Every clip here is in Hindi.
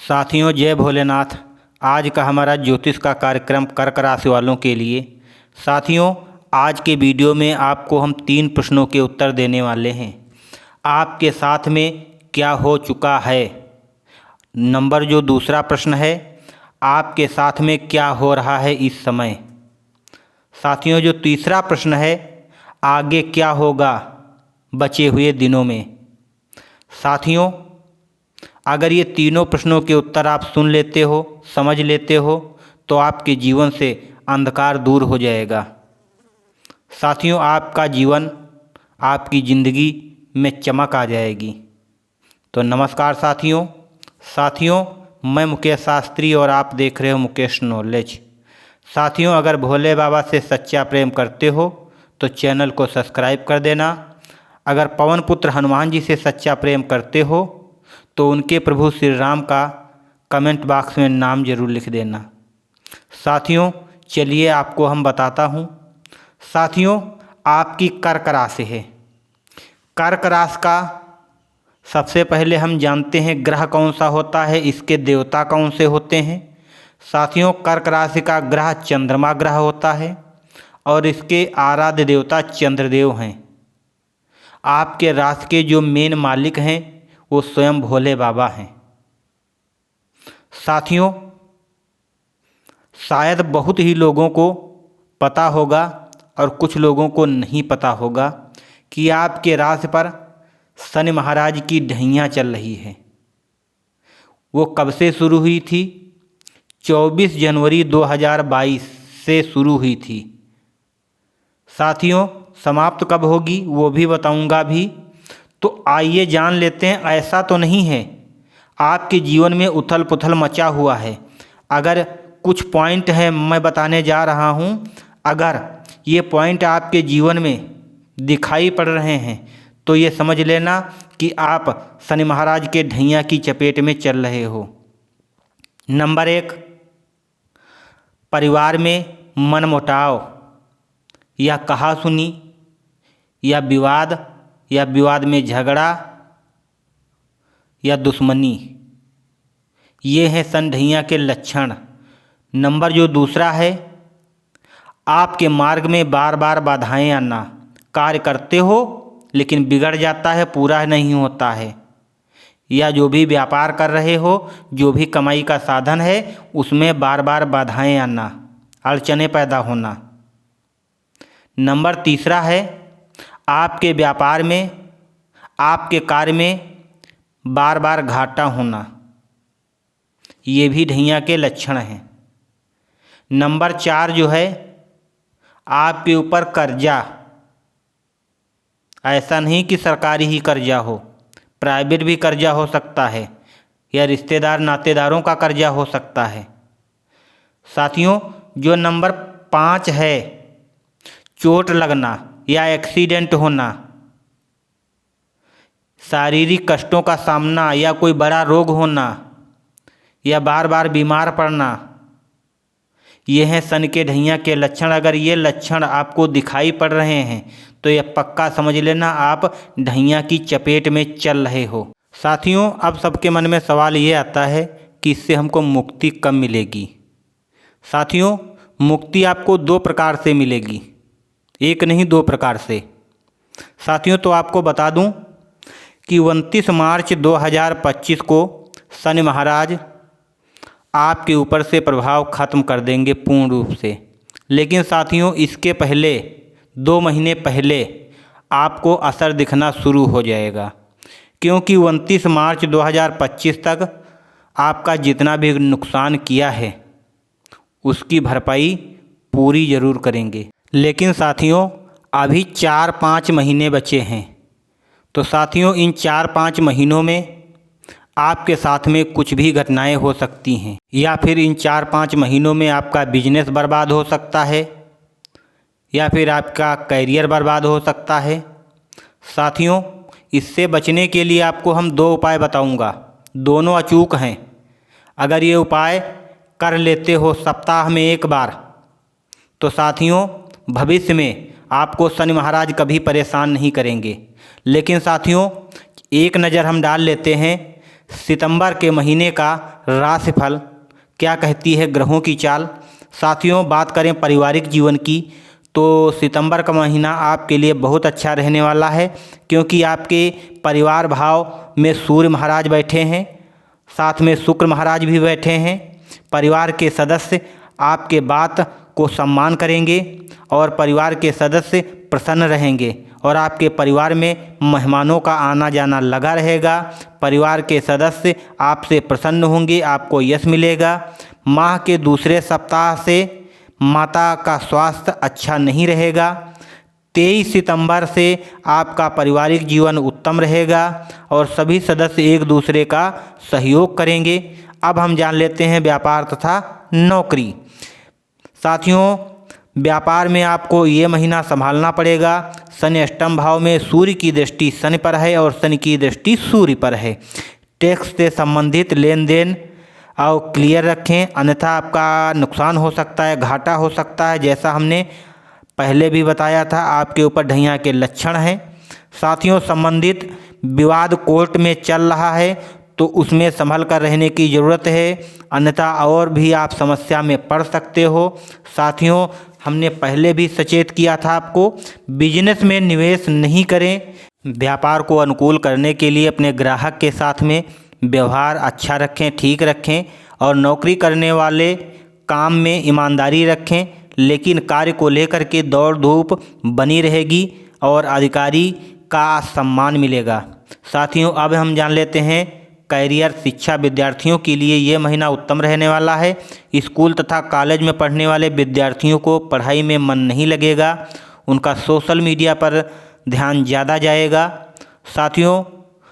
साथियों, जय भोलेनाथ। आज का हमारा ज्योतिष का कार्यक्रम कर्क राशि वालों के लिए। साथियों, आज के वीडियो में आपको हम 3 प्रश्नों के उत्तर देने वाले हैं। आपके साथ में क्या हो चुका है। नंबर जो दूसरा प्रश्न है, आपके साथ में क्या हो रहा है इस समय। साथियों, जो तीसरा प्रश्न है, आगे क्या होगा बचे हुए दिनों में। साथियों, अगर ये तीनों प्रश्नों के उत्तर आप सुन लेते हो, समझ लेते हो, तो आपके जीवन से अंधकार दूर हो जाएगा। साथियों, आपका जीवन, आपकी ज़िंदगी में चमक आ जाएगी। तो नमस्कार साथियों, मैं मुकेश शास्त्री और आप देख रहे हो मुकेश नॉलेज। साथियों, अगर भोले बाबा से सच्चा प्रेम करते हो तो चैनल को सब्सक्राइब कर देना। अगर पवन पुत्र हनुमान जी से सच्चा प्रेम करते हो तो उनके प्रभु श्री राम का कमेंट बॉक्स में नाम जरूर लिख देना। साथियों, चलिए आपको हम बताता हूँ। साथियों, आपकी कर्क राशि है। कर्क राशि का सबसे पहले हम जानते हैं ग्रह कौन सा होता है, इसके देवता कौन से होते हैं। साथियों, कर्क राशि का ग्रह चंद्रमा ग्रह होता है और इसके आराध्य देवता चंद्रदेव हैं। आपके राशि के जो मेन मालिक हैं वो स्वयं भोले बाबा हैं। साथियों, शायद बहुत ही लोगों को पता होगा और कुछ लोगों को नहीं पता होगा कि आपके राशि पर शनि महाराज की ढैया चल रही है। वो कब से शुरू हुई थी? 24 जनवरी 2022 से शुरू हुई थी। साथियों, समाप्त कब होगी वो भी बताऊंगा भी। तो आइए जान लेते हैं। ऐसा तो नहीं है आपके जीवन में उथल पुथल मचा हुआ है। अगर कुछ पॉइंट है मैं बताने जा रहा हूँ, अगर ये पॉइंट आपके जीवन में दिखाई पड़ रहे हैं तो ये समझ लेना कि आप शनि महाराज के ढैया की चपेट में चल रहे हो। नंबर 1, परिवार में मनमुटाव या कहासुनी या विवाद में झगड़ा या दुश्मनी, ये हैं शनि ढैया के लक्षण। नंबर जो दूसरा है, आपके मार्ग में बार बार बाधाएं आना। कार्य करते हो लेकिन बिगड़ जाता है, पूरा नहीं होता है। या जो भी व्यापार कर रहे हो, जो भी कमाई का साधन है, उसमें बार बार बाधाएं आना, अड़चनें पैदा होना। नंबर तीसरा है, आपके व्यापार में, आपके कार्य में बार बार घाटा होना। ये भी ढैया के लक्षण हैं। नंबर 4 जो है, आपके ऊपर कर्जा। ऐसा नहीं कि सरकारी ही कर्जा हो, प्राइवेट भी कर्जा हो सकता है या रिश्तेदार नातेदारों का कर्जा हो सकता है। साथियों, जो नंबर 5 है, चोट लगना या एक्सीडेंट होना, शारीरिक कष्टों का सामना या कोई बड़ा रोग होना या बार बार बीमार पड़ना, ये हैं शनि के ढैया के लक्षण। अगर ये लक्षण आपको दिखाई पड़ रहे हैं तो ये पक्का समझ लेना आप ढैया की चपेट में चल रहे हो। साथियों, अब सबके मन में सवाल ये आता है कि इससे हमको मुक्ति कब मिलेगी। साथियों, मुक्ति आपको 2 प्रकार से मिलेगी, एक नहीं 2 प्रकार से। साथियों, तो आपको बता दूं कि 29 मार्च 2025 को शनि महाराज आपके ऊपर से प्रभाव खत्म कर देंगे पूर्ण रूप से। लेकिन साथियों, इसके पहले 2 महीने पहले आपको असर दिखना शुरू हो जाएगा, क्योंकि 29 मार्च 2025 तक आपका जितना भी नुकसान किया है उसकी भरपाई पूरी ज़रूर करेंगे। लेकिन साथियों, अभी 4-5 महीने बचे हैं। तो साथियों, इन 4-5 महीनों में आपके साथ में कुछ भी घटनाएं हो सकती हैं, या फिर इन 4-5 महीनों में आपका बिजनेस बर्बाद हो सकता है या फिर आपका करियर बर्बाद हो सकता है। साथियों, इससे बचने के लिए आपको हम 2 उपाय बताऊंगा, दोनों अचूक हैं। अगर ये उपाय कर लेते हो सप्ताह में 1 बार, तो साथियों भविष्य में आपको शनि महाराज कभी परेशान नहीं करेंगे। लेकिन साथियों, एक नज़र हम डाल लेते हैं सितंबर के महीने का राशिफल क्या कहती है ग्रहों की चाल। साथियों, बात करें पारिवारिक जीवन की तो सितंबर का महीना आपके लिए बहुत अच्छा रहने वाला है, क्योंकि आपके परिवार भाव में सूर्य महाराज बैठे हैं, साथ में शुक्र महाराज भी बैठे हैं। परिवार के सदस्य आपके बात को सम्मान करेंगे और परिवार के सदस्य प्रसन्न रहेंगे और आपके परिवार में मेहमानों का आना जाना लगा रहेगा। परिवार के सदस्य आपसे प्रसन्न होंगे, आपको यश मिलेगा। माह के दूसरे सप्ताह से माता का स्वास्थ्य अच्छा नहीं रहेगा। 23 सितंबर से आपका पारिवारिक जीवन उत्तम रहेगा और सभी सदस्य एक दूसरे का सहयोग करेंगे। अब हम जान लेते हैं व्यापार तथा नौकरी। साथियों, व्यापार में आपको ये महीना संभालना पड़ेगा। शनि अष्टम भाव में, सूर्य की दृष्टि शनि पर है और शनि की दृष्टि सूर्य पर है। टैक्स से संबंधित लेन देन और क्लियर रखें, अन्यथा आपका नुकसान हो सकता है, घाटा हो सकता है। जैसा हमने पहले भी बताया था, आपके ऊपर ढैया के लक्षण हैं। साथियों, संबंधित विवाद कोर्ट में चल रहा है तो उसमें संभल कर रहने की ज़रूरत है, अन्यथा और भी आप समस्या में पड़ सकते हो। साथियों, हमने पहले भी सचेत किया था आपको, बिजनेस में निवेश नहीं करें। व्यापार को अनुकूल करने के लिए अपने ग्राहक के साथ में व्यवहार अच्छा रखें, ठीक रखें और नौकरी करने वाले काम में ईमानदारी रखें, लेकिन कार्य को लेकर के दौड़ धूप बनी रहेगी और अधिकारी का सम्मान मिलेगा। साथियों, अब हम जान लेते हैं कैरियर शिक्षा। विद्यार्थियों के लिए ये महीना उत्तम रहने वाला है। स्कूल तथा कॉलेज में पढ़ने वाले विद्यार्थियों को पढ़ाई में मन नहीं लगेगा, उनका सोशल मीडिया पर ध्यान ज़्यादा जाएगा। साथियों,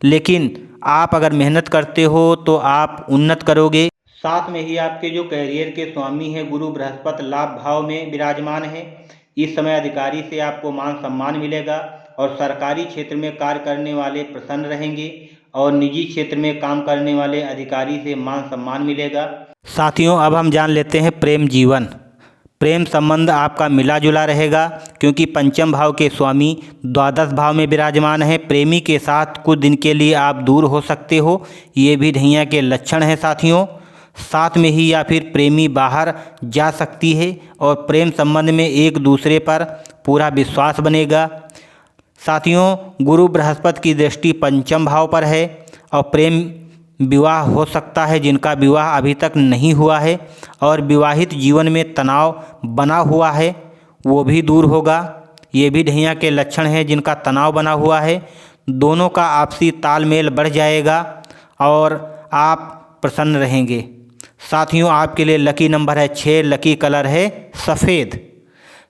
लेकिन आप अगर मेहनत करते हो तो आप उन्नत करोगे। साथ में ही आपके जो कैरियर के स्वामी हैं गुरु बृहस्पति लाभ भाव में विराजमान हैं। इस समय अधिकारी से आपको मान सम्मान मिलेगा और सरकारी क्षेत्र में कार्य करने वाले प्रसन्न रहेंगे और निजी क्षेत्र में काम करने वाले अधिकारी से मान सम्मान मिलेगा। साथियों, अब हम जान लेते हैं प्रेम जीवन। प्रेम संबंध आपका मिला जुला रहेगा, क्योंकि पंचम भाव के स्वामी द्वादश भाव में विराजमान है। प्रेमी के साथ कुछ दिन के लिए आप दूर हो सकते हो, ये भी ढैया के लक्षण हैं। साथियों, साथ में ही या फिर प्रेमी बाहर जा सकती है और प्रेम संबंध में एक दूसरे पर पूरा विश्वास बनेगा। साथियों, गुरु बृहस्पति की दृष्टि पंचम भाव पर है और प्रेम विवाह हो सकता है जिनका विवाह अभी तक नहीं हुआ है और विवाहित जीवन में तनाव बना हुआ है वो भी दूर होगा। ये भी ढैया के लक्षण हैं जिनका तनाव बना हुआ है। दोनों का आपसी तालमेल बढ़ जाएगा और आप प्रसन्न रहेंगे। साथियों, आपके लिए लकी नंबर है 6, लकी कलर है सफ़ेद।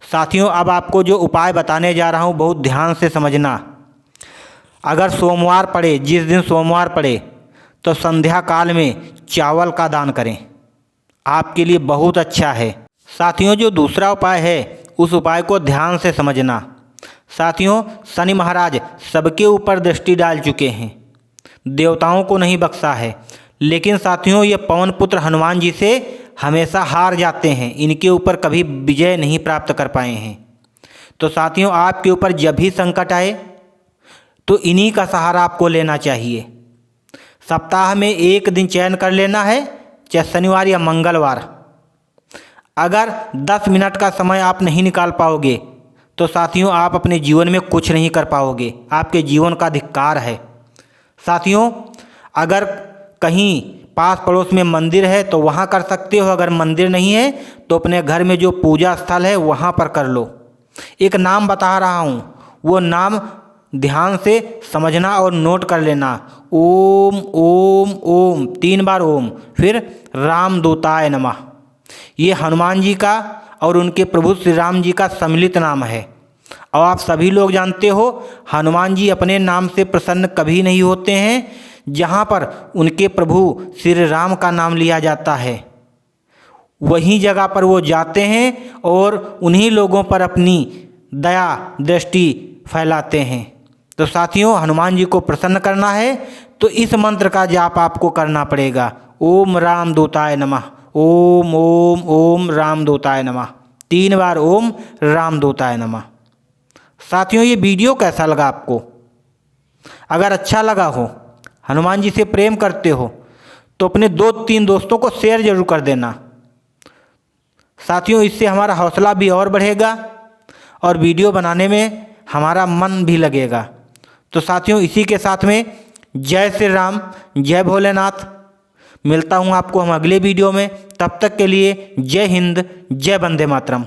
साथियों, अब आपको जो उपाय बताने जा रहा हूँ बहुत ध्यान से समझना। अगर सोमवार पड़े, जिस दिन सोमवार पड़े तो संध्या काल में चावल का दान करें, आपके लिए बहुत अच्छा है। साथियों, जो दूसरा उपाय है उस उपाय को ध्यान से समझना। साथियों, शनि महाराज सबके ऊपर दृष्टि डाल चुके हैं, देवताओं को नहीं बख्शा है, लेकिन साथियों ये पवन पुत्र हनुमान जी से हमेशा हार जाते हैं, इनके ऊपर कभी विजय नहीं प्राप्त कर पाए हैं। तो साथियों, आपके ऊपर जब भी संकट आए तो इन्हीं का सहारा आपको लेना चाहिए। सप्ताह में एक दिन चयन कर लेना है, चाहे शनिवार या मंगलवार। अगर 10 मिनट का समय आप नहीं निकाल पाओगे तो साथियों आप अपने जीवन में कुछ नहीं कर पाओगे, आपके जीवन का धिक्कार है। साथियों, अगर कहीं पास पड़ोस में मंदिर है तो वहाँ कर सकते हो, अगर मंदिर नहीं है तो अपने घर में जो पूजा स्थल है वहाँ पर कर लो। एक नाम बता रहा हूँ, वो नाम ध्यान से समझना और नोट कर लेना। ओम ओम ओम 3 बार ओम, फिर रामदूताय नमः। ये हनुमान जी का और उनके प्रभु श्री राम जी का सम्मिलित नाम है। और आप सभी लोग जानते हो हनुमान जी अपने नाम से प्रसन्न कभी नहीं होते हैं। जहाँ पर उनके प्रभु श्री राम का नाम लिया जाता है वहीं जगह पर वो जाते हैं और उन्हीं लोगों पर अपनी दया दृष्टि फैलाते हैं। तो साथियों, हनुमान जी को प्रसन्न करना है तो इस मंत्र का जाप आपको करना पड़ेगा। ओम रामदूताय नमः, ओम ओम ओम रामदूताय नमः, 3 बार ओम रामदूताय नमः। साथियों, ये वीडियो कैसा लगा आपको? अगर अच्छा लगा हो हनुमान जी से प्रेम करते हो तो अपने 2-3 दोस्तों को शेयर जरूर कर देना। साथियों, इससे हमारा हौसला भी और बढ़ेगा और वीडियो बनाने में हमारा मन भी लगेगा। तो साथियों, इसी के साथ में जय श्री राम, जय भोलेनाथ। मिलता हूँ आपको हम अगले वीडियो में। तब तक के लिए जय हिंद, जय वंदे मातरम।